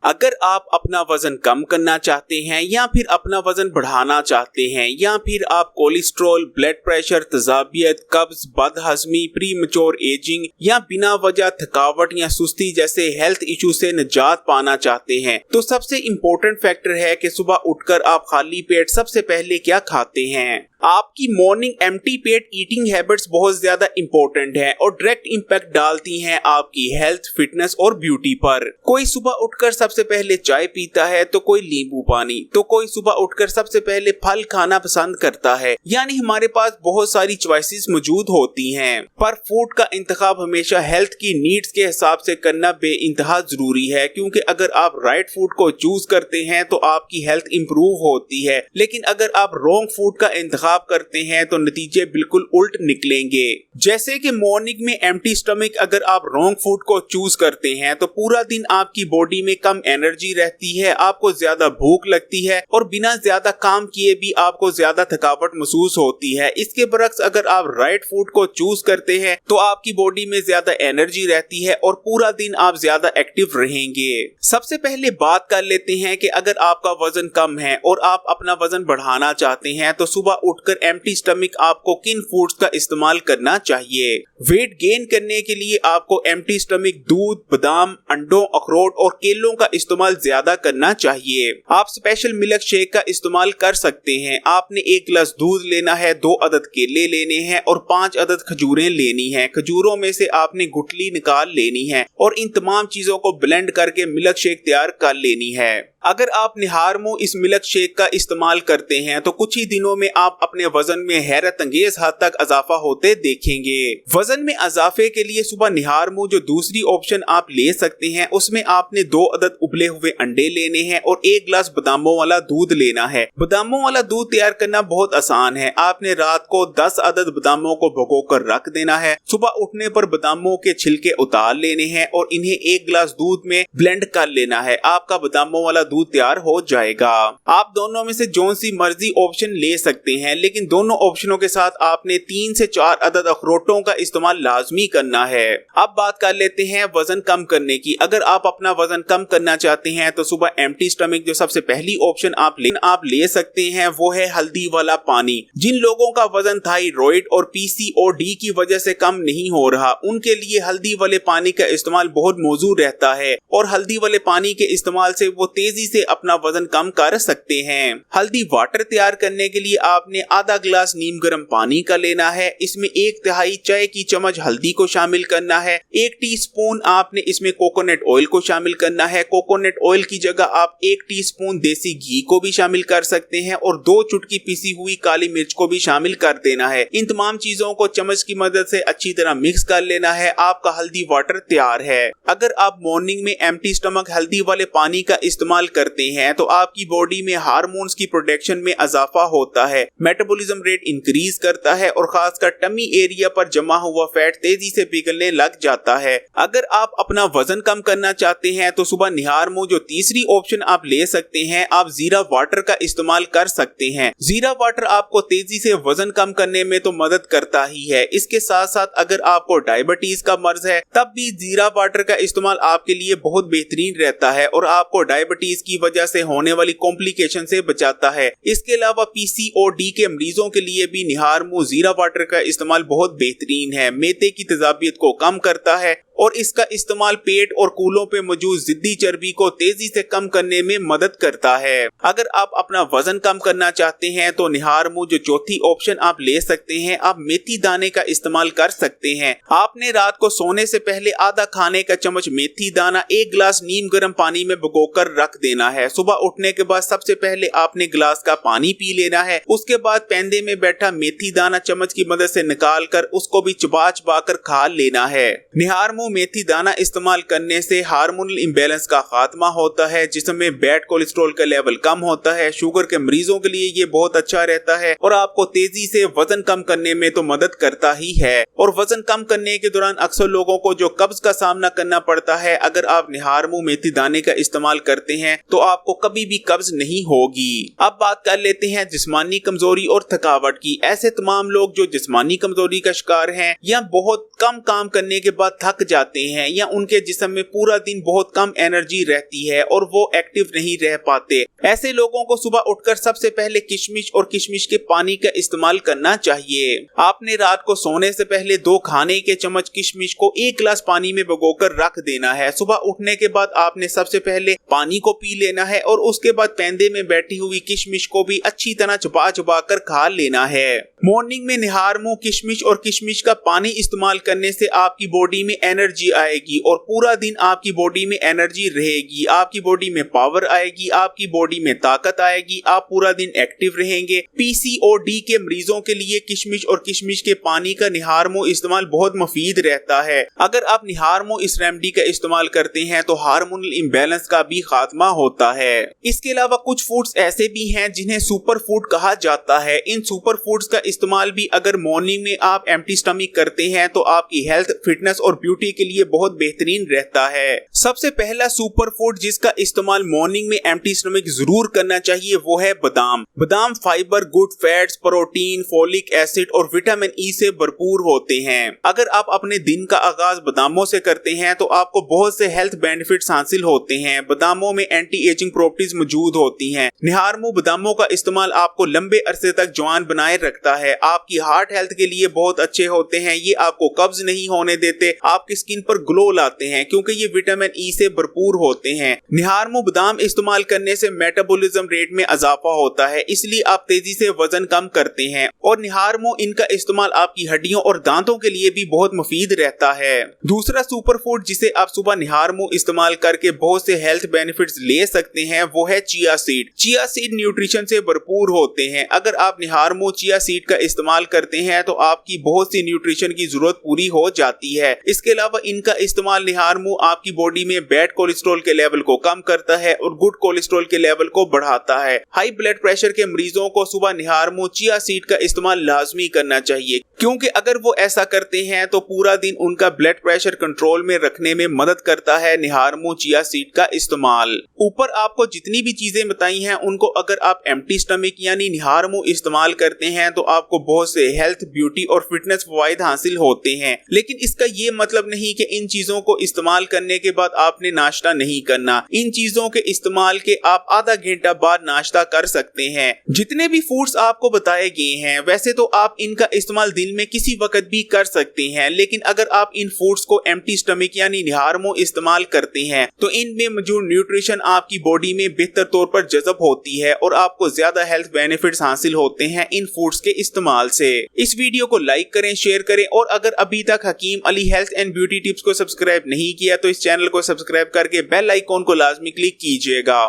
अगर आप अपना वजन कम करना चाहते हैं या फिर अपना वजन बढ़ाना चाहते हैं या फिर आप कोलेस्ट्रॉल, ब्लड प्रेशर, तजाबियत, कब्ज, बदहजमी, प्रीमेच्योर एजिंग या बिना वजह थकावट या सुस्ती जैसे हेल्थ इशू से निजात पाना चाहते हैं तो सबसे इम्पोर्टेंट फैक्टर है कि सुबह उठकर आप खाली पेट सबसे पहले क्या खाते हैं। आपकी मॉर्निंग एम्प्टी पेट ईटिंग हैबिट्स बहुत ज्यादा इंपॉर्टेंट है और डायरेक्ट इम्पैक्ट डालती हैं आपकी हेल्थ, फिटनेस और ब्यूटी पर। कोई सुबह उठकर सबसे पहले चाय पीता है तो कोई नींबू पानी, तो कोई सुबह उठकर सबसे पहले फल खाना पसंद करता है। यानी हमारे पास बहुत सारी चॉइसेस मौजूद होती हैं, पर फूड का इंतखाब हमेशा हेल्थ की नीड्स के हिसाब से करना बेइंतहा जरूरी है, क्योंकि अगर आप राइट फूड को चूज करते हैं तो आपकी हेल्थ इंप्रूव होती है, लेकिन अगर आप रॉन्ग फूड का इंतखाब करते हैं तो नतीजे बिल्कुल उल्ट निकलेंगे। जैसे कि मॉर्निंग में एम्प्टी स्टमक अगर आप रॉन्ग फूड को चूज करते हैं तो पूरा दिन आपकी बॉडी में कम एनर्जी रहती है, आपको ज्यादा भूख लगती है और बिना ज्यादा काम किए भी आपको ज्यादा थकावट महसूस होती है। इसके बरक्स अगर आप राइट फूड को चूज करते हैं तो आपकी बॉडी में ज्यादा एनर्जी रहती है और पूरा दिन आप ज्यादा एक्टिव रहेंगे। सबसे पहले बात कर लेते हैं कि अगर आपका वजन कम है और आप अपना वजन बढ़ाना चाहते हैं तो सुबह उठकर एम्प्टी स्टमक आपको किन फूड्स का इस्तेमाल करना चाहिए। वेट गेन करने के लिए आपको एम्प्टी स्टमक दूध, बादाम, अंडों, अखरोट और केलों का इस्तेमाल ज्यादा करना चाहिए। आप स्पेशल मिल्क शेक का इस्तेमाल कर सकते हैं। आपने 1 गिलास दूध लेना है, 2 अदद केले लेने हैं और 5 अदद खजूरें लेनी है। खजूरों में से आपने गुठली निकाल लेनी है और इन तमाम चीजों को ब्लेंड करके मिल्क शेक तैयार कर लेनी है। अगर आप निहार मुंह इस मिल्क शेक का इस्तेमाल करते हैं तो कुछ ही दिनों में आप अपने वजन में हैरत अंगेज हद तक इजाफा होते देखेंगे। वजन में इजाफे के लिए सुबह निहार मुंह जो दूसरी ऑप्शन आप ले सकते हैं उसमें आपने 2 अदद उबले हुए अंडे लेने हैं और 1 गिलास बादामों वाला दूध लेना है। बादामों वाला दूध तैयार करना बहुत आसान है। आपने रात को 10 अदद बादामों को भिगोकर रख देना है। सुबह उठने पर बादामों के छिलके उतार लेने हैं और इन्हें 1 गिलास दूध में ब्लेंड कर लेना है। आपका बादामों वाला दूध तैयार हो जाएगा। आप दोनों में से जो सी मर्जी ऑप्शन ले सकते हैं, लेकिन दोनों ऑप्शनों के साथ आपने 3 से 4 अदद अखरोटों का इस्तेमाल लाजमी करना है। अब बात कर लेते हैं वजन कम करने की। अगर आप अपना वजन कम करना चाहते हैं तो सुबह एम्प्टी स्टमक जो सबसे पहली ऑप्शन आप ले सकते हैं वो है हल्दी वाला पानी। जिन लोगों का वजन थायराइड और PCOD की वजह से कम नहीं हो रहा, उनके लिए हल्दी वाले पानी का इस्तेमाल बहुत मौजूद रहता है और हल्दी वाले पानी के इस्तेमाल से वो तेजी से अपना वजन कम कर सकते हैं। हल्दी वाटर तैयार करने के लिए आपने आधा गिलास नीम गर्म पानी का लेना है। इसमें 1/3 चाय की चम्मच हल्दी को शामिल करना है। 1 टीस्पून आपने इसमें कोकोनट ऑयल को शामिल करना है। कोकोनट ऑयल की जगह आप 1 टीस्पून देसी घी को भी शामिल कर सकते हैं और 2 चुटकी पिसी हुई काली मिर्च को भी शामिल कर देना है। इन तमाम चीजों को चम्मच की मदद से अच्छी तरह मिक्स कर लेना है। आपका हल्दी वाटर तैयार है। अगर आप मॉर्निंग में एम्प्टी स्टमक हल्दी वाले पानी का इस्तेमाल करते हैं तो आपकी बॉडी में हार्मोन्स की प्रोडक्शन में इजाफा होता है, मेटाबॉलिज्म रेट इंक्रीज करता है और खासकर टमी एरिया पर जमा हुआ फैट तेजी से पिघलने लग जाता है। अगर आप अपना वजन कम करना चाहते हैं तो सुबह निहार मुंह जो तीसरी ऑप्शन आप ले सकते हैं, आप जीरा वाटर का इस्तेमाल कर सकते हैं। जीरा वाटर आपको तेजी से वजन कम करने में तो मदद करता ही है, इसके साथ साथ अगर आपको डायबिटीज का मर्ज है तब भी जीरा वाटर का इस्तेमाल आपके लिए बहुत बेहतरीन रहता है और आपको डायबिटीज की वजह से होने वाली कॉम्प्लिकेशन से बचाता है। इसके अलावा PCOD के मरीजों के लिए भी निहार मुंह जीरा वाटर का इस्तेमाल बहुत बेहतरीन है। मैदे की तेजाबियत को कम करता है और इसका इस्तेमाल पेट और कूलों पे मौजूद जिद्दी चर्बी को तेजी से कम करने में मदद करता है। अगर आप अपना वजन कम करना चाहते हैं तो निहार मुंह जो चौथी ऑप्शन आप ले सकते हैं, आप मेथी दाने का इस्तेमाल कर सकते हैं। आपने रात को सोने से पहले आधा खाने का चम्मच मेथी दाना 1 गिलास नीम गर्म पानी में भिगोकर रख देना है। सुबह उठने के बाद सबसे पहले आपने गिलास का पानी पी लेना है। उसके बाद पैंदे में बैठा मेथी दाना चम्मच की मदद से निकाल कर उसको भी चबा चबा कर खा लेना है। निहार मुंह मेथी दाना इस्तेमाल करने से हार्मोनल इम्बैलेंस का खात्मा होता है, जिसमें बैड कोलेस्ट्रॉल का लेवल कम होता है। शुगर के मरीजों के लिए ये बहुत अच्छा रहता है और आपको तेजी से वजन कम करने में तो मदद करता ही है। और वजन कम करने के दौरान अक्सर लोगों को जो कब्ज का सामना करना पड़ता है, अगर आप निहार मुंह मेथी दाने का इस्तेमाल करते हैं तो आपको कभी भी कब्ज नहीं होगी। अब बात कर लेते हैं जिस्मानी कमजोरी और थकावट की। ऐसे तमाम लोग जो जिस्मानी कमजोरी का शिकार हैं या बहुत कम काम करने के बाद थक जाते हैं या उनके जिस्म में पूरा दिन बहुत कम एनर्जी रहती है और वो एक्टिव नहीं रह पाते, ऐसे लोगों को सुबह उठकर सबसे पहले किशमिश और किशमिश के पानी का इस्तेमाल करना चाहिए। आपने रात को सोने से पहले 2 खाने के चम्मच किशमिश को 1 गिलास पानी में भिगोकर रख देना है। सुबह उठने के बाद आपने सबसे पहले पानी को पी लेना है और उसके बाद पेंदे में बैठी हुई किशमिश को भी अच्छी तरह चबा चबा कर खा लेना है। मॉर्निंग में निहार मुंह किशमिश और किशमिश का पानी इस्तेमाल करने से आपकी बॉडी में एनर्जी आएगी और पूरा दिन आपकी बॉडी में एनर्जी रहेगी, आपकी बॉडी में पावर आएगी, आपकी बॉडी में ताकत आएगी, आप पूरा दिन एक्टिव रहेंगे। पीसीओडी के मरीजों के लिए किशमिश और किशमिश के पानी का निहार मुंह इस्तेमाल बहुत मुफीद रहता है। अगर आप निहार मुंह इस रेमेडी का इस्तेमाल करते हैं तो हार्मोनल इम्बैलेंस का भी खात्मा होता है। इसके अलावा कुछ फूड्स ऐसे भी हैं जिन्हें सुपर फूड कहा जाता है। इन सुपर फूड्स का इस्तेमाल भी अगर मॉर्निंग में आप एम्प्टी स्टमक करते हैं तो आपकी हेल्थ, फिटनेस और ब्यूटी के लिए बहुत बेहतरीन रहता है। सबसे पहला सुपर फूड जिसका इस्तेमाल मॉर्निंग में एम्प्टी स्टमक जरूर करना चाहिए वो है बादाम। बादाम fibre, good fats, protein, folic acid और विटामिन ई से भरपूर होते हैं। अगर आप अपने दिन का आगाज बादामों से करते हैं तो आपको बहुत से हेल्थ बेनिफिट्स हासिल होते हैं। बादामों में एंटी एजिंग प्रॉपर्टीज मौजूद होती हैं। निहार मुंह बादामों का इस्तेमाल आपको लंबे अरसे तक जवान बनाए रखता है। आपकी हार्ट हेल्थ के लिए बहुत अच्छे होते हैं। ये आपको कब्ज नहीं होने देते, आपकी स्किन पर ग्लो लाते हैं क्योंकि ये विटामिन ई से भरपूर होते हैं। निहार मुंह बादाम इस्तेमाल करने से मेटाबॉलिज्म रेट में इजाफा होता है, इसलिए आप तेजी से वजन कम करते हैं। और निहार मुंह इनका इस्तेमाल आपकी हड्डियों और दांतों के लिए भी बहुत मुफीद रहता है। दूसरा सुपर फूड जिसे आप सुबह निहार मुंह इस्तेमाल करके बहुत से हेल्थ बेनिफिट्स ले सकते हैं वो है chia seed. Chia seed nutrition से भरपूर होते हैं। अगर आप निहार मुंह चिया सीड का इस्तेमाल करते हैं तो आपकी बहुत सी न्यूट्रिशन की जरूरत पूरी हो जाती है। इसके अलावा इनका इस्तेमाल निहार मुंह आपकी बॉडी में बैड कोलेस्ट्रॉल के लेवल को कम करता है और गुड कोलेस्ट्रॉल के लेवल को बढ़ाता है। हाई ब्लड प्रेशर के मरीजों को सुबह निहार मुंह चिया सीड का इस्तेमाल लाजमी करना चाहिए क्योंकि अगर वो ऐसा करते हैं तो पूरा दिन उनका ब्लड प्रेशर कंट्रोल में रखने में मदद करता है निहार मुंह चिया सीड का इस्तेमाल। ऊपर आपको जितनी भी चीजें बताई हैं उनको अगर आप एम्प्टी स्टमक यानी निहार मुंह इस्तेमाल करते हैं तो आपको बहुत से हेल्थ, ब्यूटी और फिटनेस फवायद हासिल होते हैं। लेकिन इसका ये मतलब नहीं कि इन चीजों को इस्तेमाल करने के बाद आपने नाश्ता नहीं करना। इन चीजों के इस्तेमाल के आप आधा घंटा बाद नाश्ता कर सकते हैं। जितने भी फूड्स आपको बताए गए हैं वैसे तो आप इनका इस्तेमाल दिन में किसी वक्त भी कर सकते हैं, लेकिन अगर आप इन फूड्स को एम्प्टी स्टमक यानी निहार मुंह इस्तेमाल करते हैं तो इनमें मौजूद न्यूट्रिशन आपकी बॉडी में बेहतर तौर पर जज़ब होती है और आपको ज्यादा हेल्थ बेनिफिट्स हासिल होते हैं इन फूड्स के इस्तेमाल से। इस वीडियो को लाइक करें, शेयर करें और अगर अभी तक Hakim Ali health and beauty tips को सब्सक्राइब नहीं किया तो इस चैनल को सब्सक्राइब करके बेल आइकॉन को लाजमी क्लिक कीजिएगा।